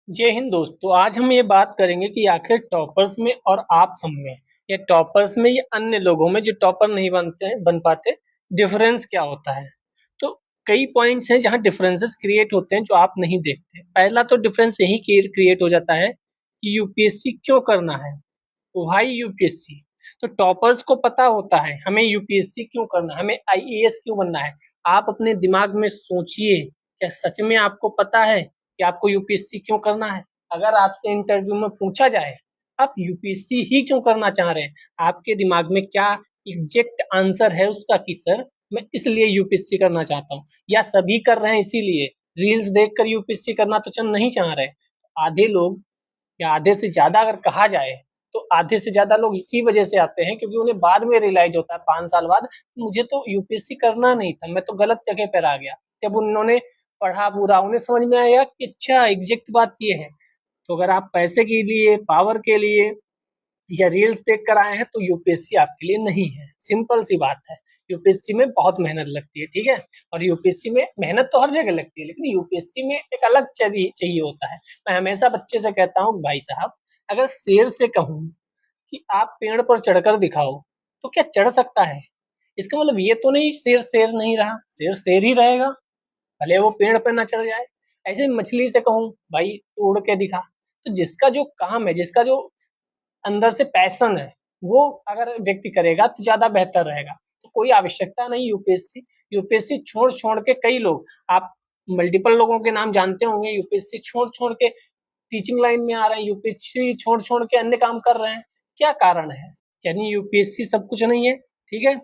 जय हिंद दोस्तों। आज हम ये बात करेंगे कि आखिर टॉपर्स में और आप सब में या टॉपर्स में या अन्य लोगों में जो टॉपर नहीं बनते हैं बन पाते, डिफरेंस क्या होता है। तो कई पॉइंट्स हैं जहाँ डिफरेंसेस क्रिएट होते हैं जो आप नहीं देखते। पहला तो डिफरेंस यही क्रिएट हो जाता है कि यूपीएससी क्यों करना है, व्हाई यूपीएससी। तो टॉपर्स को पता होता है हमें यूपीएससी क्यों करना है, हमें आईएएस क्यों बनना है। आप अपने दिमाग में सोचिए, क्या सच में आपको पता है कि आपको यूपीएससी क्यों करना है? अगर आपसे इंटरव्यू में पूछा जाए आप यूपीएससी ही क्यों करना चाह रहे हैं, आपके दिमाग में क्या एग्जैक्ट आंसर है उसका कि सर मैं इसलिए यूपीएससी करना चाहता हूँ, या सभी कर रहे हैं इसीलिए रील्स देखकर यूपीएससी करना तो चंद नहीं चाह रहे। आधे लोग या आधे से ज्यादा अगर कहा जाए तो आधे से ज्यादा लोग इसी वजह से आते हैं क्योंकि उन्हें बाद में रियलाइज होता है 5 साल बाद, मुझे तो यूपीएससी करना नहीं था, मैं तो गलत जगह पर आ गया। जब उन्होंने पढ़ा पूरा उन्हें समझ में आया कि अच्छा एग्जैक्ट बात ये है। तो अगर आप पैसे के लिए, पावर के लिए या रील्स देख कर आए हैं तो यूपीएससी आपके लिए नहीं है। सिंपल सी बात है। यूपीएससी में बहुत मेहनत लगती है, ठीक है। और यूपीएससी में मेहनत तो हर जगह लगती है, लेकिन यूपीएससी में एक अलग चाहिए होता है। मैं हमेशा बच्चे से कहता हूँ भाई साहब, अगर शेर से कहूँ कि आप पेड़ पर चढ़कर दिखाओ तो क्या चढ़ सकता है? इसका मतलब ये तो नहीं शेर शेर नहीं रहा, शेर शेर ही रहेगा, भले वो पेड़ पे ना चढ़ जाए। ऐसे ही मछली से कहूँ भाई तू उड़ के दिखा, तो जिसका जो काम है, जिसका जो अंदर से पैशन है, वो अगर व्यक्ति करेगा तो ज्यादा बेहतर रहेगा। तो कोई आवश्यकता नहीं यूपीएससी। यूपीएससी छोड़ छोड़ के कई लोग, आप मल्टीपल लोगों के नाम जानते होंगे, यूपीएससी छोड़ छोड़ के टीचिंग लाइन में आ रहे हैं, यूपीएससी छोड़ छोड़ के अन्य काम कर रहे हैं। क्या कारण है? यानी यूपीएससी सब कुछ नहीं है, ठीक है।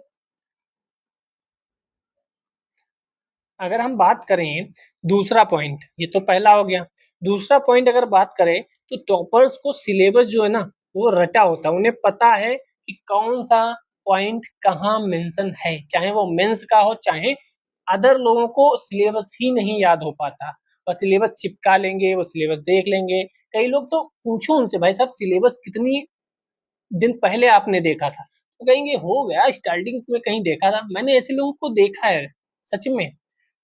अगर हम बात करें दूसरा पॉइंट, ये तो पहला हो गया। दूसरा पॉइंट अगर बात करें तो टॉपर्स को सिलेबस जो है ना वो रटा होता है, उन्हें पता है कि कौन सा पॉइंट कहाँ मेंशन है, चाहे वो मेंस का हो चाहे अदर लोगों को सिलेबस ही नहीं याद हो पाता। बस सिलेबस चिपका लेंगे, वो सिलेबस देख लेंगे। कई लोग तो पूछो उनसे भाई साहब सिलेबस कितनी दिन पहले आपने देखा था, तो कहेंगे हो गया स्टार्टिंग में कहीं देखा था। मैंने ऐसे लोगों को देखा है सच में।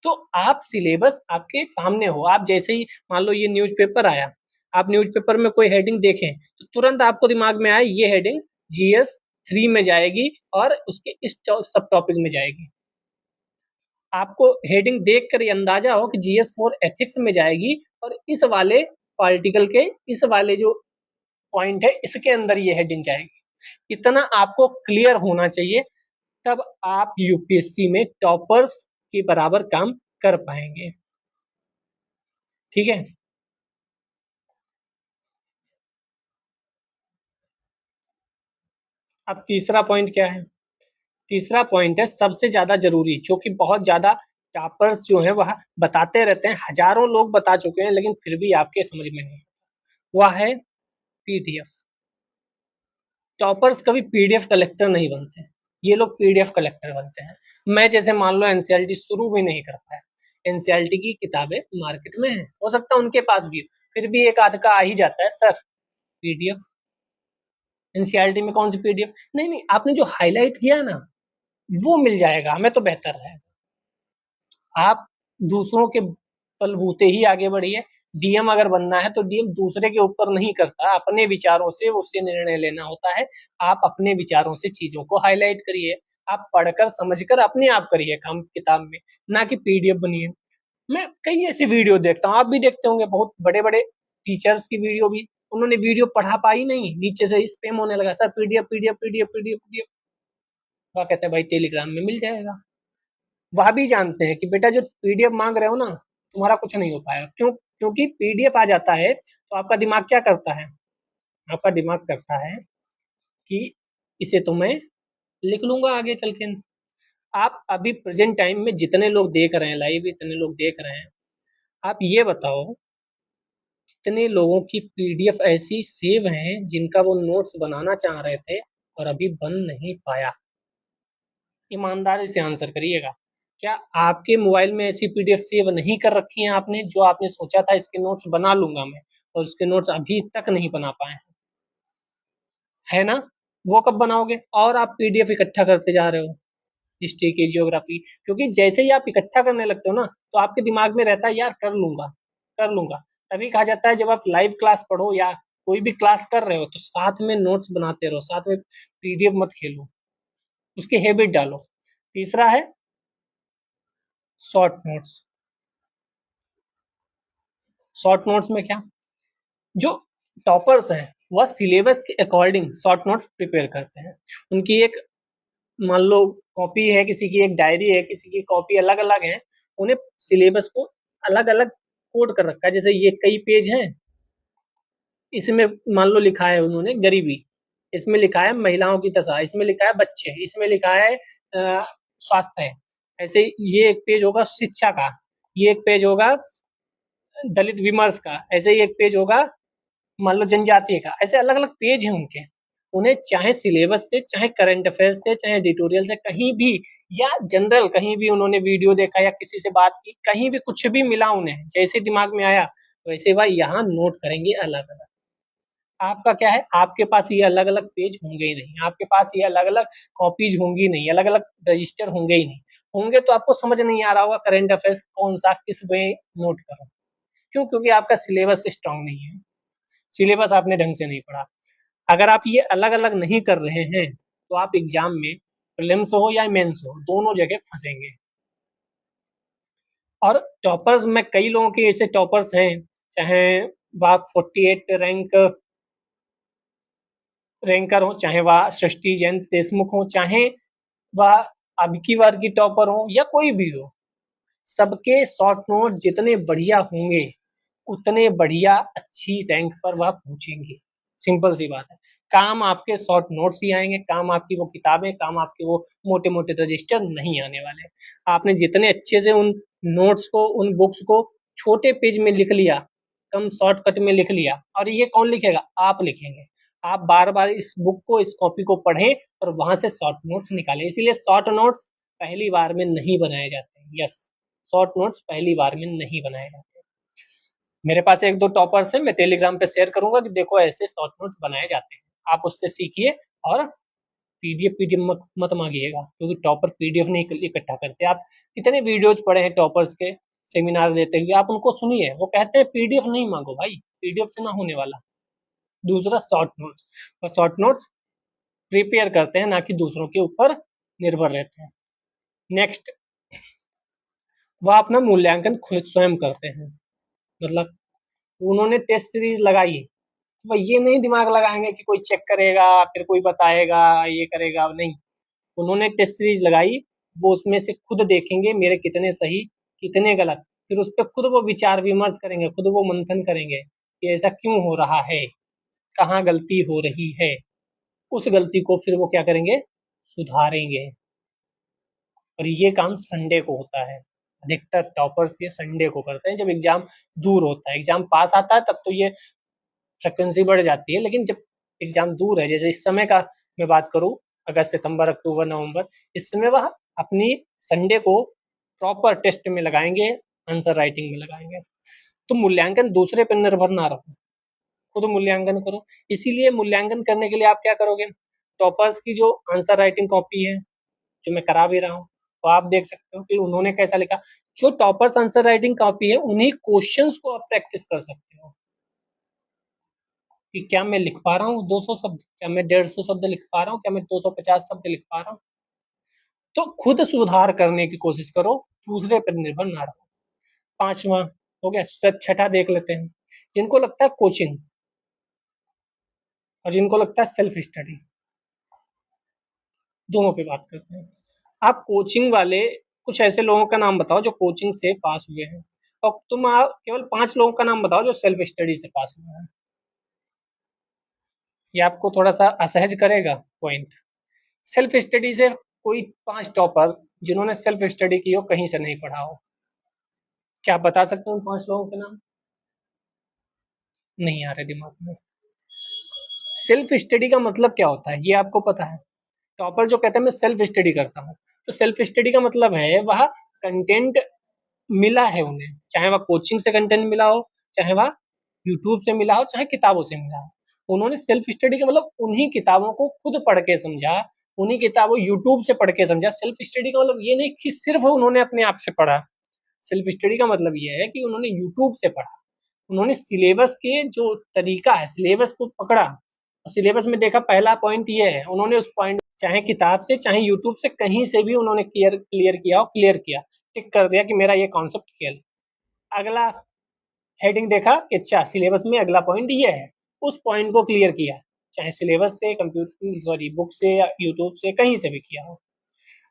तो आप सिलेबस आपके सामने हो, आप जैसे ही मान लो ये न्यूज़पेपर आया, आप न्यूज़पेपर में कोई हेडिंग देखें तो तुरंत आपको दिमाग में आए ये हेडिंग जीएस 3 में जाएगी और उसके इस सब टॉपिक में जाएगी। आपको हेडिंग देख कर ये अंदाजा हो कि जीएस 4 एथिक्स में जाएगी और इस वाले पार्टिकल के इस वाले जो पॉइंट है इसके अंदर ये हेडिंग जाएगी। इतना आपको क्लियर होना चाहिए, तब आप यूपीएससी में टॉपर्स के बराबर काम कर पाएंगे, ठीक है। अब तीसरा पॉइंट क्या है? तीसरा पॉइंट है सबसे ज्यादा जरूरी, जो कि बहुत ज्यादा टॉपर्स जो है वह बताते रहते हैं, हजारों लोग बता चुके हैं लेकिन फिर भी आपके समझ में नहीं। वह है पीडीएफ। टॉपर्स कभी पीडीएफ कलेक्टर नहीं बनते, ये लोग पीडीएफ कलेक्टर बनते हैं। मैं जैसे मान लो एनसीईआरटी शुरू भी नहीं कर पाया, एनसीईआरटी की किताबें मार्केट में है, हो सकता है उनके पास भी हो, फिर भी एक आध का आ ही जाता है सर पीडीएफ। एनसीईआरटी में कौन सी पीडीएफ? नहीं नहीं, आपने जो हाईलाइट किया है ना वो मिल जाएगा, हमें तो बेहतर रहेगा। आप दूसरों के बलबूते ही आगे बढ़िए। डीएम अगर बनना है तो डीएम दूसरे के ऊपर नहीं करता, अपने विचारों से उसे निर्णय लेना होता है। आप अपने विचारों से चीजों को हाईलाइट करिए, आप पढ़कर समझकर अपने आप करिए काम किताब में, ना कि पीडीएफ बनिए। मैं कई ऐसे वीडियो देखता हूँ, आप भी देखते होंगे, बहुत बड़े बड़े टीचर्स की वीडियो भी, उन्होंने वीडियो पढ़ा पाई नहीं, नीचे से स्पैम होने लगा sir PDF PDF PDF PDF PDF. वह कहते हैं भाई टेलीग्राम में मिल जाएगा। वह भी जानते हैं कि बेटा जो पीडीएफ मांग रहे हो ना तुम्हारा कुछ नहीं हो पाएगा। क्यों? क्योंकि पीडीएफ आ जाता है तो आपका दिमाग क्या करता है? आपका दिमाग करता है कि इसे तो मैं लिख लूंगा आगे चल के। आप अभी प्रेजेंट टाइम में जितने लोग देख रहे हैं लाइव, इतने लोग देख रहे हैं, आप ये बताओ कितने लोगों की पीडीएफ ऐसी सेव हैं जिनका वो नोट्स बनाना चाह रहे थे और अभी बन नहीं पाया? ईमानदारी से आंसर करिएगा। क्या आपके मोबाइल में ऐसी पीडीएफ सेव नहीं कर रखी है आपने, जो आपने सोचा था इसके नोट्स बना लूंगा मैं, और उसके नोट्स अभी तक नहीं बना पाए हैं? है ना? वो कब बनाओगे? और आप पीडीएफ इकट्ठा करते जा रहे हो हिस्ट्री की, ज्योग्राफी, क्योंकि जैसे ही आप इकट्ठा करने लगते हो ना तो आपके दिमाग में रहता है यार कर लूंगा कर लूंगा। तभी कहा जाता है जब आप लाइव क्लास पढ़ो या कोई भी क्लास कर रहे हो तो साथ में नोट्स बनाते रहो, साथ में पीडीएफ मत खेलो, उसकी हैबिट डालो। तीसरा है शॉर्ट नोट्स। शॉर्ट नोट्स में क्या, जो टॉपर्स हैं वह सिलेबस के अकॉर्डिंग शॉर्ट नोट्स प्रिपेयर करते हैं। उनकी एक, मान लो कॉपी है, किसी की एक डायरी है, किसी की कॉपी अलग अलग है, उन्हें सिलेबस को अलग अलग कोड कर रखा है। जैसे ये कई पेज हैं, इसमें मान लो लिखा है उन्होंने गरीबी, इसमें लिखा है महिलाओं की दशा, इसमें लिखा है बच्चे, इसमें लिखा है स्वास्थ्य है। ऐसे ये एक पेज होगा शिक्षा का, ये एक पेज होगा दलित विमर्श का, ऐसे ही एक पेज होगा मान लो जनजातीय का। ऐसे अलग अलग पेज हैं उनके। उन्हें चाहे सिलेबस से, चाहे करंट अफेयर से, चाहे एडिटोरियल से, कहीं भी या जनरल कहीं भी उन्होंने वीडियो देखा या किसी से बात की, कहीं भी कुछ भी मिला उन्हें, जैसे दिमाग में आया वैसे वह यहाँ नोट करेंगे अलग अलग। आपका क्या है, आपके पास ये अलग अलग पेज होंगे ही नहीं, आपके पास ये अलग अलग कॉपीज होंगी नहीं, अलग अलग रजिस्टर होंगे ही नहीं। होंगे तो आपको समझ नहीं आ रहा होगा करंट अफेयर्स कौन सा किस में नोट करो। क्यों? क्योंकि आपका सिलेबस स्ट्रांग नहीं है, सिलेबस आपने ढंग से नहीं पढ़ा। अगर आप ये अलग अलग नहीं कर रहे हैं तो आप एग्जाम में प्रीलिम्स हो या मेंस हो दोनों जगह फंसेंगे। और टॉपर्स में कई लोगों के ऐसे टॉपर्स हैं, चाहे वह 48 रैंकर हो, चाहे वह सृष्टि जयंत देशमुख हो, चाहे वह अब की बार की टॉपर हो या कोई भी हो, सबके शॉर्ट नोट जितने बढ़िया होंगे उतने बढ़िया अच्छी रैंक पर वह पहुंचेंगे। सिंपल सी बात है। काम आपके शॉर्ट नोट्स ही आएंगे, काम आपकी वो किताबें, काम आपके वो मोटे मोटे रजिस्टर नहीं आने वाले। आपने जितने अच्छे से उन नोट्स को, उन बुक्स को छोटे पेज में लिख लिया, कम शॉर्टकट में लिख लिया, और ये कौन लिखेगा? आप लिखेंगे। आप बार बार इस बुक को, इस कॉपी को पढ़ें और वहां से शॉर्ट नोट्स निकालें। इसीलिए शॉर्ट नोट्स पहली बार में नहीं बनाए जाते हैं। यस, शॉर्ट नोट्स पहली बार में नहीं बनाए जाते। मेरे पास एक दो टॉपर्स हैं, मैं टेलीग्राम पे शेयर करूंगा कि देखो ऐसे शॉर्ट नोट्स बनाए जाते हैं, आप उससे सीखिए। और पीडीएफ पीडीएफ मत मांगिएगा, क्योंकि टॉपर पीडीएफ नहीं इकट्ठा करते। आप कितने वीडियोज पढ़े हैं टॉपर्स के सेमिनार देते हुए, आप उनको सुनिए, वो कहते हैं पीडीएफ नहीं मांगो भाई, पीडीएफ से ना होने वाला। दूसरा शॉर्ट नोट्स, और शॉर्ट नोट्स प्रिपेयर करते हैं, ना कि दूसरों के ऊपर निर्भर रहते हैं। नेक्स्ट, वह अपना मूल्यांकन खुद स्वयं करते हैं। मतलब उन्होंने टेस्ट सीरीज लगाई, तो ये नहीं दिमाग लगाएंगे कि कोई चेक करेगा फिर कोई बताएगा ये करेगा, नहीं। उन्होंने टेस्ट सीरीज लगाई, वो उसमें से खुद देखेंगे मेरे कितने सही कितने गलत, फिर उस पर खुद वो विचार विमर्श करेंगे, खुद वो मंथन करेंगे कि ऐसा क्यों हो रहा है, कहाँ गलती हो रही है। उस गलती को फिर वो क्या करेंगे? सुधारेंगे। और ये काम संडे को होता है। अधिकतर टॉपर्स ये संडे को करते हैं, जब एग्जाम दूर होता है। एग्जाम पास आता है तब तो ये फ्रिक्वेंसी बढ़ जाती है, लेकिन जब एग्जाम दूर है, जैसे इस समय का मैं बात करूं, अगस्त सितंबर अक्टूबर नवंबर, इस समय वह अपनी संडे को प्रॉपर टेस्ट में लगाएंगे, आंसर राइटिंग में लगाएंगे। तो मूल्यांकन दूसरे पर निर्भर ना रहो, खुद मूल्यांकन करो। इसीलिए मूल्यांकन करने के लिए आप क्या करोगे? टॉपर्स की जो आंसर राइटिंग कॉपी है, जो मैं करा भी रहा हूँ, तो आप देख सकते हो कि उन्होंने कैसा लिखा। जो टॉपर्स आंसर राइटिंग कॉपी है, उन्हीं क्वेश्चंस को आप प्रैक्टिस कर सकते हो कि क्या मैं लिख पा रहा हूँ 200 शब्द, क्या मैं 150 शब्द लिख पा रहा हूँ, क्या मैं 250 शब्द लिख पा रहा हूँ। तो खुद सुधार करने की कोशिश करो, दूसरे पर निर्भर ना रहो। पांचवा हो गया। छठा देख लेते हैं, जिनको लगता है कोचिंग और जिनको लगता है सेल्फ स्टडी, दोनों पे बात करते हैं। आप कोचिंग वाले कुछ ऐसे लोगों का नाम बताओ जो कोचिंग से पास हुए हैं, और तुम आप केवल 5 लोगों का नाम बताओ जो सेल्फ स्टडी से पास हुए हैं। ये आपको थोड़ा सा असहज करेगा पॉइंट। सेल्फ स्टडी से कोई 5 टॉपर जिन्होंने सेल्फ स्टडी की हो, कहीं से नहीं पढ़ा हो, क्या आप बता सकते हो उन 5 लोगों के नाम? नहीं आ रहे दिमाग में। सेल्फ स्टडी का मतलब क्या होता है ये आपको पता है? टॉपर जो कहते हैं मैं सेल्फ स्टडी करता हूँ, तो सेल्फ स्टडी का मतलब है वह कंटेंट मिला है उन्हें, चाहे वह कोचिंग से कंटेंट मिला हो, चाहे वह यूट्यूब से मिला हो, चाहे किताबों से मिला हो। उन्होंने सेल्फ स्टडी का मतलब उन्हीं किताबों को खुद पढ़ के समझा, उन्हीं किताबों यूट्यूब से पढ़ के समझा। सेल्फ स्टडी का मतलब ये नहीं कि सिर्फ उन्होंने अपने आप से पढ़ा। सेल्फ स्टडी का मतलब ये है कि उन्होंने यूट्यूब से पढ़ा, उन्होंने सिलेबस के जो तरीका है, सिलेबस को पकड़ा और सिलेबस में देखा पहला पॉइंट ये है, उन्होंने उस पॉइंट चाहे किताब से चाहे यूट्यूब से कहीं से भी उन्होंने क्लियर किया, और क्लियर किया, टिक कर दिया कि मेरा ये कॉन्सेप्ट क्लियर। अगला हेडिंग देखा कि अच्छा सिलेबस में अगला पॉइंट ये है, उस पॉइंट को क्लियर किया, चाहे सिलेबस से, कंप्यूटर सॉरी बुक से या यूट्यूब से कहीं से भी किया हो।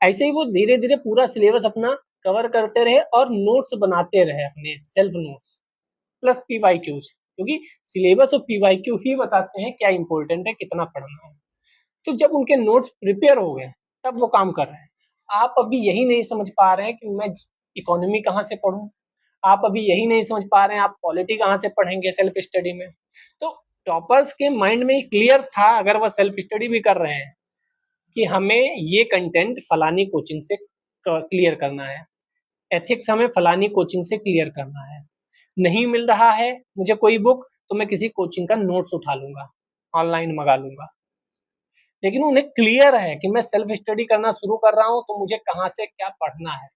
ऐसे ही वो धीरे धीरे पूरा सिलेबस अपना कवर करते रहे और नोट्स बनाते रहे, अपने सेल्फ नोट्स प्लस पीवाईक्यूज, क्योंकि सिलेबस और पीवाईक्यू ही बताते हैं क्या इंपॉर्टेंट है, कितना पढ़ना है। तो जब उनके नोट्स प्रिपेयर हो गए तब वो काम कर रहे हैं। आप अभी यही नहीं समझ पा रहे हैं कि मैं इकोनॉमी कहाँ से पढ़ूं, आप अभी यही नहीं समझ पा रहे हैं आप पॉलिटी कहाँ से पढ़ेंगे सेल्फ स्टडी में। तो टॉपर्स के माइंड में क्लियर था, अगर वह सेल्फ स्टडी भी कर रहे हैं, कि हमें ये कंटेंट फलानी कोचिंग से क्लियर करना है, एथिक्स हमें फलानी कोचिंग से क्लियर करना है, नहीं मिल रहा है मुझे कोई बुक तो मैं किसी कोचिंग का नोट्स उठा लूंगा, ऑनलाइन मंगा लूंगा। लेकिन उन्हें क्लियर है कि मैं सेल्फ स्टडी करना शुरू कर रहा हूँ तो मुझे कहाँ से क्या पढ़ना है,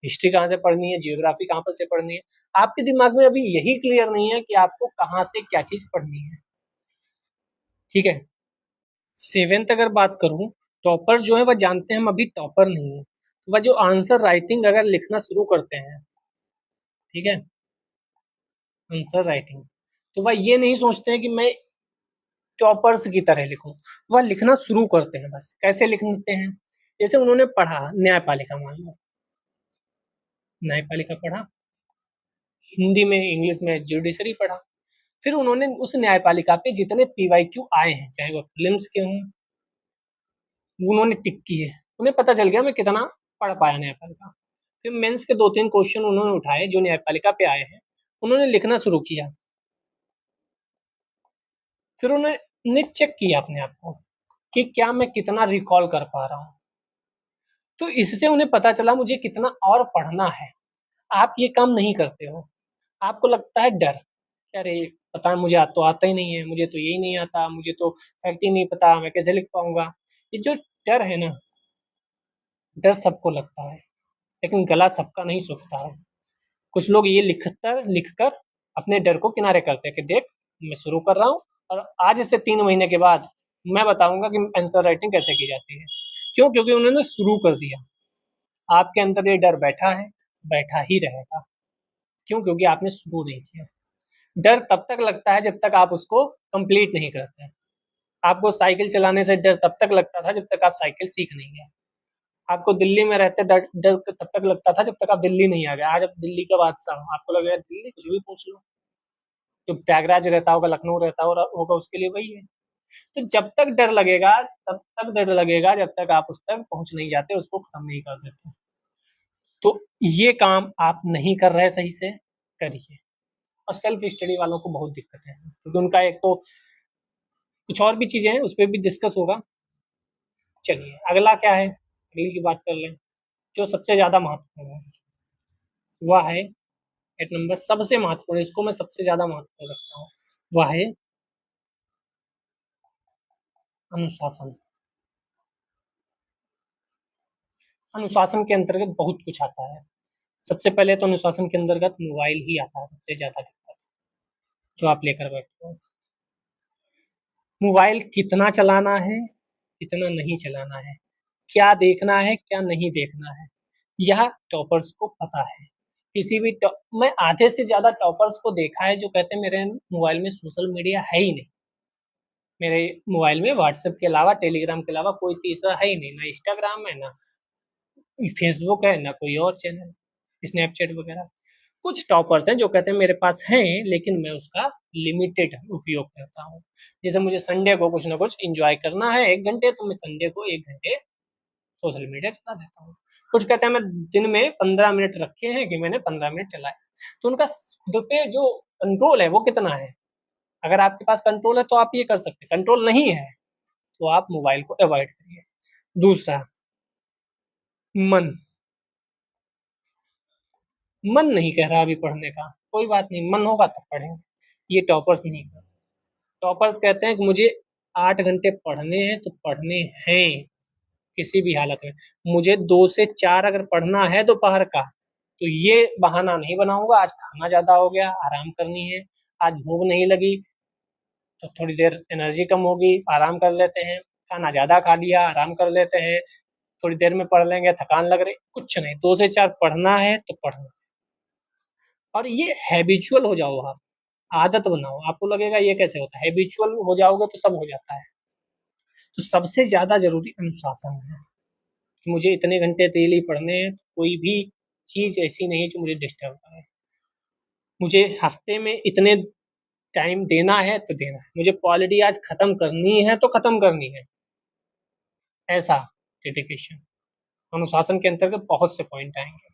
हिस्ट्री कहाँ से पढ़नी है, जियोग्राफी कहाँ पर से पढ़नी है। आपके दिमाग में अभी यही क्लियर नहीं है कि आपको कहाँ से क्या चीज पढ़नी है। ठीक है, सेवेंथ अगर बात करूं, टॉपर जो है वह जानते हैं हम अभी टॉपर नहीं है, तो वह जो आंसर राइटिंग अगर लिखना शुरू करते हैं, ठीक है, आंसर राइटिंग, तो वह ये नहीं सोचते हैं कि मैं टॉपर्स की तरह लिखूं, वह लिखना शुरू करते हैं। बस कैसे लिखते हैं, जैसे उन्होंने पढ़ा न्यायपालिका, मान लो न्यायपालिका पढ़ा, हिंदी में इंग्लिश में जुडिशरी पढ़ा, फिर उन्होंने उस न्यायपालिका पे जितने पीवाईक्यू आए हैं चाहे वो फिल्म्स के हों, उन्होंने टिक किए, उन्हें पता चल गया मैं कितना पढ़ पाया न्यायपालिका। फिर मेंस के 2-3 क्वेश्चन उन्होंने उठाए जो न्यायपालिका पे आए हैं, उन्होंने लिखना शुरू किया, फिर उन्होंने चेक किया अपने आप को कि क्या मैं कितना रिकॉल कर पा रहा हूँ। तो इससे उन्हें पता चला मुझे कितना और पढ़ना है। आप ये काम नहीं करते हो, आपको लगता है डर, अरे पता है मुझे तो आता ही नहीं है, मुझे तो यही नहीं आता, मुझे तो फैक्ट ही नहीं पता, मैं कैसे लिख पाऊंगा। ये जो डर है ना, डर सबको लगता है, लेकिन गला सबका नहीं सूखता है। कुछ लोग ये लिखकर अपने डर को किनारे करते हैं कि देख मैं शुरू कर रहा हूँ और आज से 3 महीने के बाद मैं बताऊंगा कि आंसर राइटिंग कैसे की जाती है। क्यों? क्योंकि उन्होंने शुरू कर दिया। आपके अंदर ये डर बैठा है, बैठा ही रहेगा। क्यों? क्योंकि आपने शुरू नहीं किया। डर तब तक लगता है जब तक आप उसको कंप्लीट नहीं करते हैं। आपको साइकिल चलाने से डर तब तक लगता था जब तक आप साइकिल सीख नहीं गए। आपको दिल्ली में रहते डर डर तब तक लगता था जब तक आप दिल्ली नहीं आ गए। आज आप दिल्ली का बादशाह हो, आपको लगेगा दिल्ली कुछ भी पूछ लो। जो प्रयागराज रहता होगा, लखनऊ रहता होगा, उसके लिए वही है। तो जब तक डर लगेगा तब तक डर लगेगा जब तक आप उस तक पहुंच नहीं जाते, उसको खत्म नहीं कर देते। तो ये काम आप नहीं कर रहे सही से, करिए। और सेल्फ स्टडी वालों को बहुत दिक्कतें हैं क्योंकि उनका एक तो कुछ और भी चीजें हैं, उस पर भी डिस्कस होगा। चलिए अगला क्या है, अगली की बात कर लें। जो सबसे ज्यादा महत्वपूर्ण है वह है, एक नंबर सबसे महत्वपूर्ण, इसको मैं सबसे ज्यादा महत्वपूर्ण रखता हूँ, वह है अनुशासन। अनुशासन के अंतर्गत बहुत कुछ आता है। सबसे पहले तो अनुशासन के अंतर्गत मोबाइल ही आता है, सबसे ज्यादा दिक्कत जो आप लेकर बैठते हो। मोबाइल कितना चलाना है, कितना नहीं चलाना है, क्या देखना है क्या नहीं देखना है, यह टॉपर्स को पता है। किसी भी मैं आधे से ज्यादा टॉपर्स को देखा है जो कहते हैं मेरे मोबाइल में सोशल मीडिया है ही नहीं, मेरे मोबाइल में व्हाट्सएप के अलावा टेलीग्राम के अलावा कोई तीसरा है ही नहीं, ना इंस्टाग्राम है ना फेसबुक है ना कोई और चैनल, स्नैपचैट वगैरह। कुछ टॉपर्स हैं जो कहते हैं मेरे पास है लेकिन मैं उसका लिमिटेड उपयोग करता हूँ। जैसे मुझे संडे को कुछ ना कुछ इंजॉय करना है 1 घंटे, तो मैं संडे को 1 घंटे सोशल मीडिया चला देता हूँ। कुछ कहते हैं मैं दिन में 15 मिनट रखे हैं कि मैंने 15 मिनट चलाए। तो उनका खुद पे जो कंट्रोल है वो कितना है। अगर आपके पास कंट्रोल है तो आप ये कर सकते हैं, कंट्रोल नहीं है तो आप मोबाइल को अवॉइड करिए। दूसरा, मन मन नहीं कह रहा अभी पढ़ने का, कोई बात नहीं, मन होगा तब पढ़ेंगे। ये टॉपर्स नहीं कर, टॉपर्स कहते हैं कि मुझे 8 घंटे पढ़ने हैं तो पढ़ने हैं किसी भी हालत में। मुझे 2 से 4 अगर पढ़ना है दोपहर का तो ये बहाना नहीं बनाऊंगा, आज खाना ज्यादा हो गया, आराम करनी है, आज भूख नहीं लगी तो थोड़ी देर एनर्जी कम होगी, आराम कर लेते हैं। खाना ज़्यादा खा लिया, आराम कर लेते हैं। थोड़ी देर में पढ़ लेंगे, थकान लग रही, कुछ नहीं, 2 से 4 पढ़ना है तो पढ़ना। और ये हैबिचुअल हो जाओ आप, आदत बनाओ, आपको लगेगा ये कैसे होता है, हैबिचुअल हो जाओगे तो सब हो जाता है। तो सबसे ज़्यादा ज़रूरी अनुशासन है कि मुझे इतने घंटे डेली पढ़ने हैं, तो कोई भी चीज़ ऐसी नहीं जो मुझे डिस्टर्ब करे। मुझे हफ्ते में इतने टाइम देना है तो देना है, मुझे पॉलिटी आज खत्म करनी है तो खत्म करनी है, ऐसा डेडिकेशन। अनुशासन के अंतर्गत बहुत से पॉइंट आएंगे,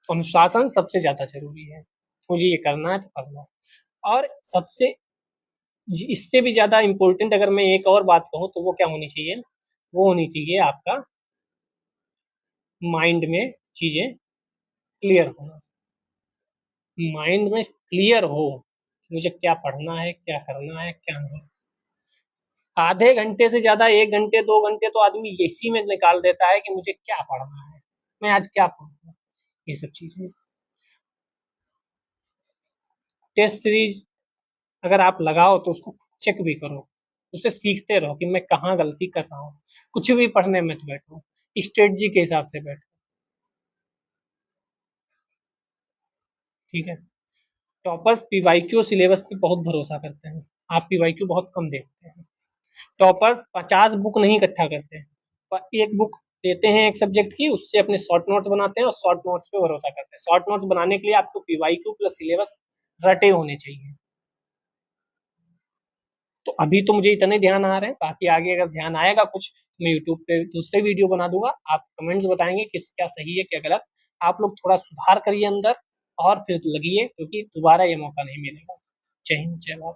तो अनुशासन सबसे ज़्यादा ज़रूरी है। मुझे ये करना है तो करना है। और सबसे इससे भी ज़्यादा इम्पोर्टेंट अगर मैं एक और बात कहूँ तो वो क्या होनी चाहिए, वो होनी चाहिए आपका माइंड में चीज़ें क्लियर होना। माइंड में क्लियर हो मुझे क्या पढ़ना है, क्या करना है, क्या नहीं। आधे घंटे से ज़्यादा 1 घंटे 2 घंटे तो आदमी इसी में निकाल देता है कि मुझे क्या पढ़ना है, मैं आज क्या पढ़ूँगा, ये सब चीज़ें। टेस्ट सीरीज़ अगर आप लगाओ तो उसको चेक भी करो, उससे सीखते रहो कि मैं कहाँ गलती कर रहा हूँ। कुछ भी पढ़ने मत बैठो, स्ट्रेटजी के हिसाब से बैठो, ठीक है? टॉपर्स पीवाईक्यू सिलेबस पे बहुत भरोसा करते हैं, आप पीवाईक्यू बहुत कम देखते हैं। टॉपर्स 50 बुक नहीं इकट्ठा करते हैं, पर एक बुक देते हैं एक सब्जेक्ट की, उससे अपने शॉर्ट नोट्स बनाते हैं और शॉर्ट नोट्स पे भरोसा करते हैं। शॉर्ट नोट्स बनाने के लिए आपको पीवाईक्यू प्लस सिलेबस रटे होने चाहिए। तो अभी तो मुझे इतने ध्यान आ रहे हैं, बाकी आगे अगर ध्यान आएगा कुछ तो मैं यूट्यूब पे दूसरे वीडियो बना दूंगा, आप कमेंट्स बताएंगे किस क्या सही है क्या गलत। आप लोग थोड़ा सुधार करिए अंदर और फिर लगिए, क्योंकि दोबारा ये मौका नहीं मिलेगा। जय हिंद, जय भारत।